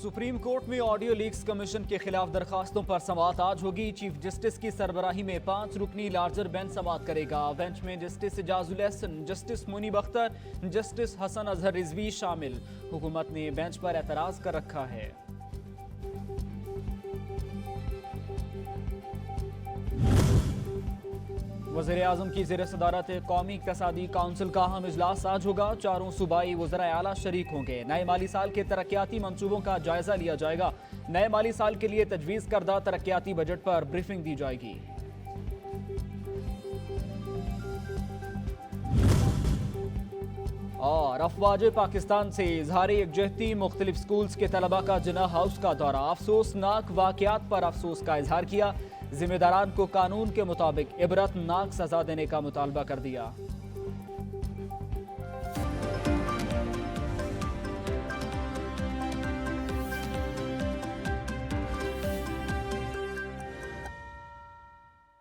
Supreme court में audio leaks commission के खिलाफ दरखास्तों पर समाअत आज होगी। चीफ जस्टिस की सरबराही में 5 रुकनी लार्जर बेंच समाअत करेगा। बेंच में justice Ijazul Ahsan, justice Munib Akhtar, justice Hasan Azhar Rizvi शामिल। हुकूमत ने बेंच पर एतराज कर रखा है। वज़ीर आज़म की ज़ेर सदारत कौमी इक़्तिसादी काउंसिल का अहम इजलास आज होगा। 4 सूबाई वज़राए आला शरीक होंगे। नए माली साल के तरक्याती मंसूबों का जायजा लिया जाएगा। नए माली साल के लिए तजवीज़ करदा तरक्याती बजट पर ब्रीफिंग दी जाएगी। और अफवाज पाकिस्तान से इजहार यकजहती, मुख्तलिफ स्कूल्स के तलबा का जिन्ना हाउस का दौरा। अफसोसनाक वाक़यात पर अफसोस का इजहार किया। जिम्मेदारान को कानून के मुताबिक इबरतनाक सजा देने का मुतालबा कर दिया।